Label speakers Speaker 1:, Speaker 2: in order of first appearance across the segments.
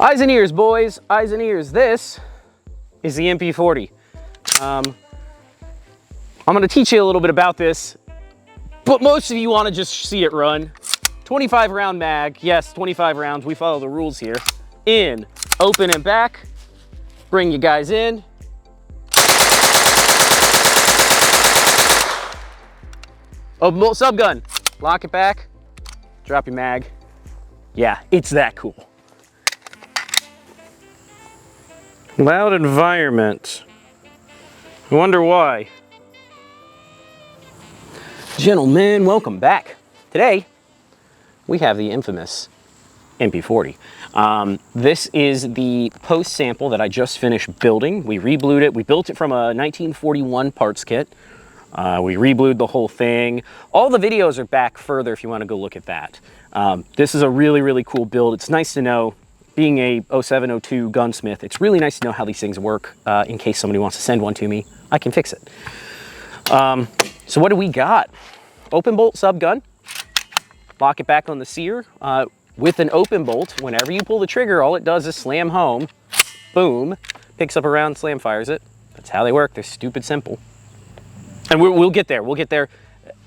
Speaker 1: Eyes and ears, boys, eyes and ears. This is the MP40. I'm gonna teach you a little bit about this, but most of you wanna just see it run. 25 round mag, yes, 25 rounds, we follow the rules here. In, open and back, bring you guys in. Open bolt subgun, lock it back, drop your mag. Yeah, it's that cool. Loud environment. I wonder why. Gentlemen, welcome back. Today, we have the infamous MP40. This is the post sample that I just finished building. We reblued it. We built it from a 1941 parts kit. We reblued the whole thing. All the videos are back further if you want to go look at that. This is a really, really cool build. It's nice to know, being a 07, 02 gunsmith, it's really nice to know how these things work in case somebody wants to send one to me. I can fix it. So what do we got? Open bolt subgun. Lock it back on the sear. With an open bolt, whenever you pull the trigger, all it does is slam home. Boom. Picks up a round, slam fires it. That's how they work. They're stupid simple. And we'll get there. We'll get there.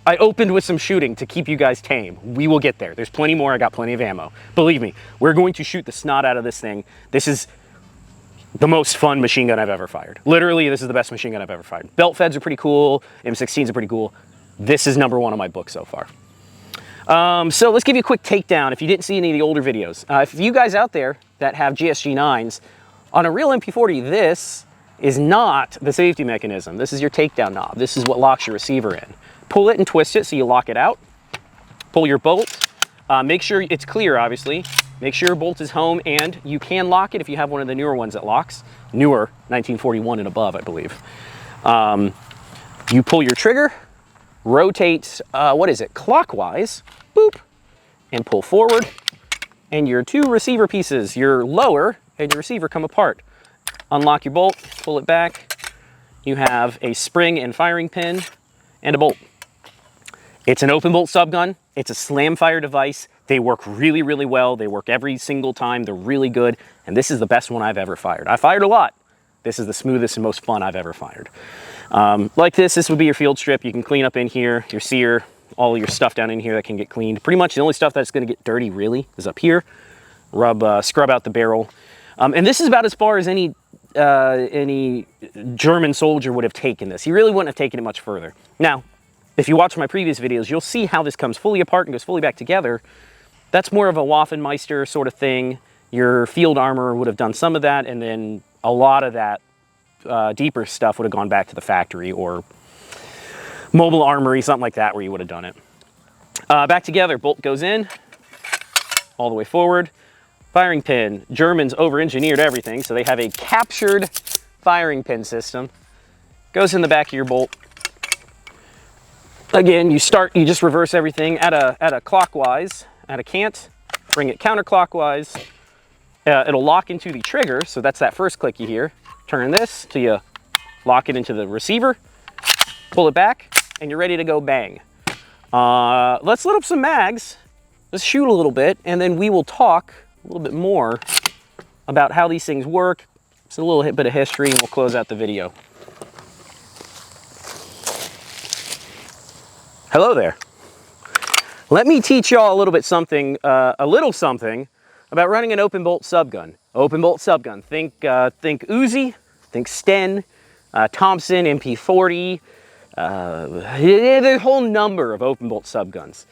Speaker 1: I opened with some shooting to keep you guys tame. We will get there. There's plenty more. I got plenty of ammo. Believe me, we're going to shoot the snot out of this thing. This is the most fun machine gun I've ever fired. Literally, this is the best machine gun I've ever fired. Belt feds are pretty cool. M16s are pretty cool. This is #1 on my book so far. So let's give you a quick takedown if you didn't see any of the older videos. If you guys out there that have GSG9s, on a real MP40, this is not the safety mechanism. This is your takedown knob. This is what locks your receiver in. Pull it and twist it so you lock it out. Pull your bolt. Make sure it's clear, obviously. Make sure your bolt is home, and you can lock it if you have one of the newer ones that locks. Newer, 1941 and above, I believe. You pull your trigger, rotate, clockwise, boop, and pull forward. And your two receiver pieces, your lower and your receiver, come apart. Unlock your bolt, pull it back. You have a spring and firing pin and a bolt. It's an open bolt subgun. It's a slam fire device. They work really, really well. They work every single time. They're really good. And this is the best one I've ever fired. I fired a lot. This is the smoothest and most fun I've ever fired. Like this would be your field strip. You can clean up in here, your sear, all your stuff down in here that can get cleaned. Pretty much the only stuff that's gonna get dirty really is up here. Scrub out the barrel. And this is about as far as any German soldier would have taken this. He really wouldn't have taken it much further. Now, if you watch my previous videos, you'll see how this comes fully apart and goes fully back together. That's more of a Waffenmeister sort of thing. Your field armor would have done some of that, and then a lot of that deeper stuff would have gone back to the factory or mobile armory, something like that, where you would have done it. Back together, bolt goes in, all the way forward. Firing pin, Germans over-engineered everything, so they have a captured firing pin system. Goes in the back of your bolt. Again, you just reverse everything at a clockwise, at a cant, bring it counterclockwise. It'll lock into the trigger, so that's that first click you hear. Turn this till you lock it into the receiver, pull it back, and you're ready to go bang. Let's load up some mags, let's shoot a little bit, and then we will talk a little bit more about how these things work. It's a little bit of history, and we'll close out the video. Hello there. Let me teach y'all a little bit something, about running an open bolt subgun. Open bolt subgun. Think Uzi, think Sten, Thompson, MP40, the whole number of open bolt subguns.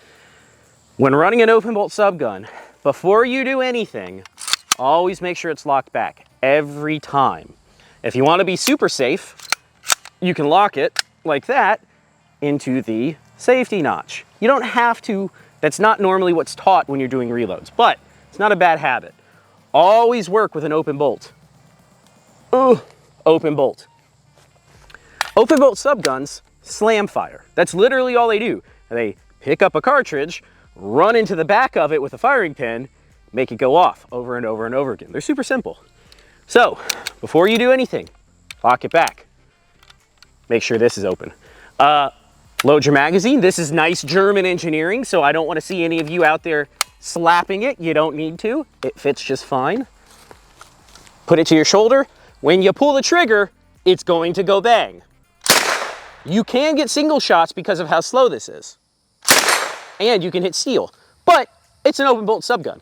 Speaker 1: When running an open bolt subgun, before you do anything, always make sure it's locked back every time. If you want to be super safe, you can lock it like that into the safety notch. You don't have to. That's not normally what's taught when you're doing reloads, but it's not a bad habit. Always work with an open bolt. Ooh, open bolt. Open bolt subguns slam fire. That's literally all they do. They pick up a cartridge, run into the back of it with a firing pin, make it go off over and over and over again. They're super simple. So, before you do anything, lock it back. Make sure this is open. Load your magazine. This is nice German engineering, so I don't want to see any of you out there slapping it. You don't need to. It fits just fine. Put it to your shoulder. When you pull the trigger, it's going to go bang. You can get single shots because of how slow this is. And you can hit steel, but it's an open bolt subgun.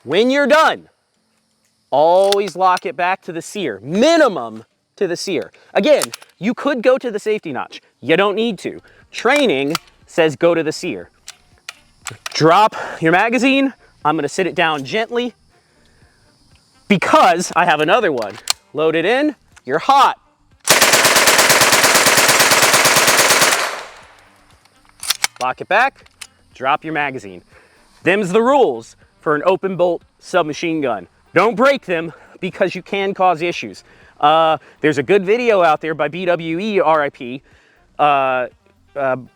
Speaker 1: When you're done, always lock it back to the sear, minimum to the sear. Again, you could go to the safety notch. You don't need to. Training says go to the sear. Drop your magazine. I'm gonna sit it down gently because I have another one. Load it in, you're hot. Lock it back, drop your magazine. Them's the rules for an open bolt submachine gun. Don't break them because you can cause issues. There's a good video out there by BWE, RIP.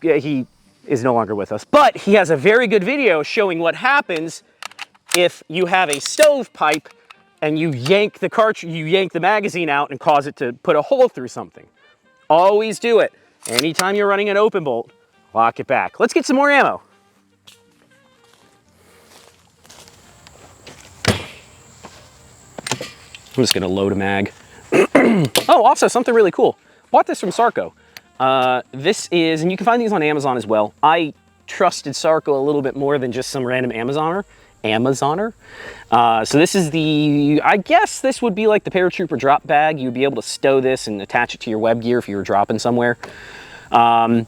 Speaker 1: He is no longer with us, but he has a very good video showing what happens if you have a stovepipe and you yank the cartridge, you yank the magazine out and cause it to put a hole through something. Always do it. Anytime you're running an open bolt, lock it back. Let's get some more ammo. I'm just gonna load a mag. Oh, also something really cool. Bought this from Sarco. This is, and you can find these on Amazon as well. I trusted Sarco a little bit more than just some random Amazoner. So this is the, I guess this would be like the paratrooper drop bag. You'd be able to stow this and attach it to your web gear if you were dropping somewhere. In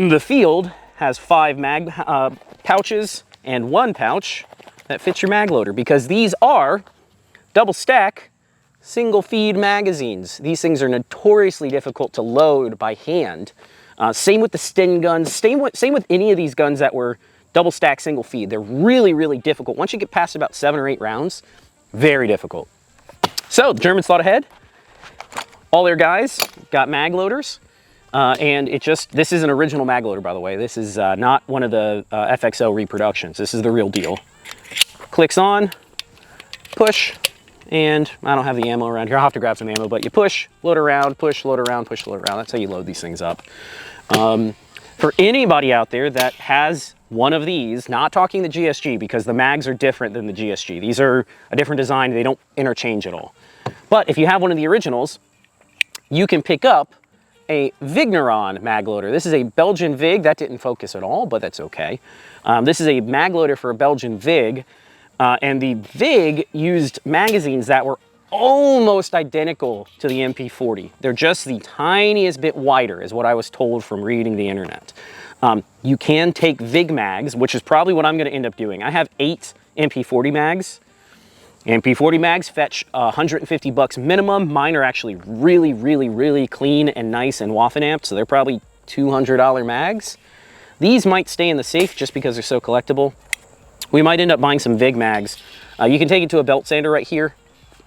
Speaker 1: the field, has 5 mag pouches and 1 pouch that fits your mag loader, because these are double stack single feed magazines. These things are notoriously difficult to load by hand. Same with the Sten guns, same with any of these guns that were double stack single feed. They're really, really difficult. Once you get past about 7 or 8 rounds, very difficult. So the Germans thought ahead. All their guys got mag loaders. And this is an original mag loader, by the way. This is not one of the FXO reproductions. This is the real deal. Clicks on, push, and I don't have the ammo around here. I'll have to grab some ammo, but you push, load around, push, load around, push, load around. That's how you load these things up. For anybody out there that has one of these, not talking the GSG, because the mags are different than the GSG. These are a different design. They don't interchange at all. But if you have one of the originals, you can pick up a Vigneron mag loader. This is a Belgian Vig. That didn't focus at all, but that's okay. This is a mag loader for a Belgian Vig, and the Vig used magazines that were almost identical to the MP40. They're just the tiniest bit wider, is what I was told from reading the internet. You can take Vig mags, which is probably what I'm going to end up doing. I have 8 MP40 mags. MP40 mags fetch $150 minimum. Mine are actually really, really, really clean and nice and Waffen-amped, so they're probably $200 mags. These might stay in the safe just because they're so collectible. We might end up buying some Vig mags. You can take it to a belt sander right here,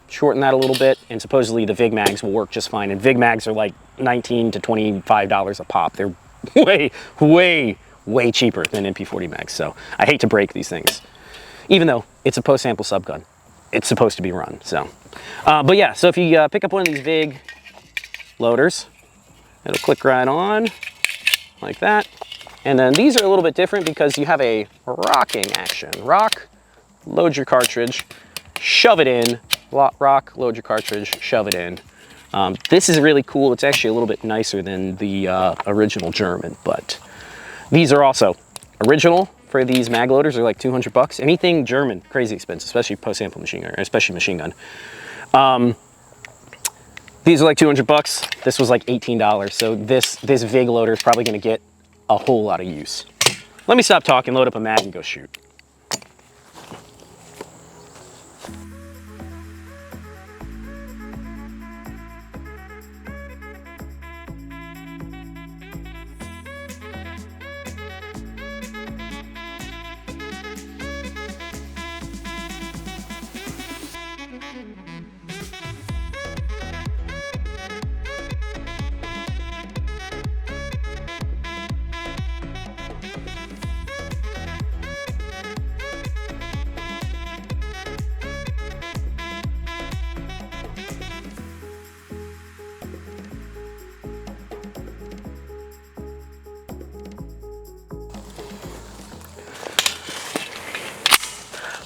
Speaker 1: shorten that a little bit, and supposedly the Vig mags will work just fine. And Vig mags are like $19 to $25 a pop. They're way, way, way cheaper than MP40 mags, so I hate to break these things. Even though it's a post-sample subgun, it's supposed to be run, so. But yeah, so if you pick up one of these Vig loaders, it'll click right on, like that. And then these are a little bit different because you have a rocking action. Rock, load your cartridge, shove it in, rock, load your cartridge, shove it in. This is really cool. It's actually a little bit nicer than the original German, but these are also original for these mag loaders. Are like 200 bucks. Anything German, crazy expensive, especially post-sample machine gun, especially machine gun. These are like 200 bucks. This was like $18. So this Vig loader is probably going to get a whole lot of use. Let me stop talking, load up a mag, and go shoot.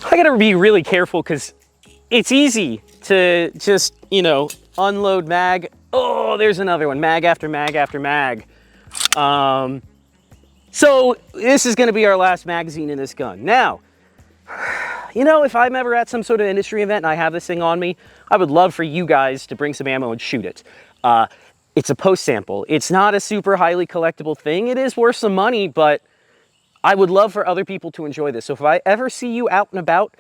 Speaker 1: I gotta be really careful because it's easy to just, you know, unload mag. Oh, there's another one, mag after mag after mag. So this is gonna be our last magazine in this gun. Now, you know, if I'm ever at some sort of industry event and I have this thing on me, I would love for you guys to bring some ammo and shoot it. It's a post sample. It's not a super highly collectible thing. It is worth some money, but I would love for other people to enjoy this. So if I ever see you out and about,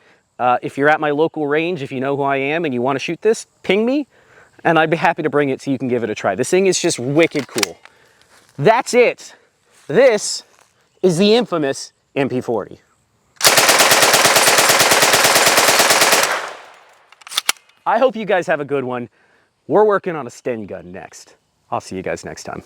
Speaker 1: if you're at my local range, if you know who I am and you want to shoot this, ping me, and I'd be happy to bring it so you can give it a try. This thing is just wicked cool. That's it. This is the infamous MP40. I hope you guys have a good one. We're working on a Sten gun next. I'll see you guys next time.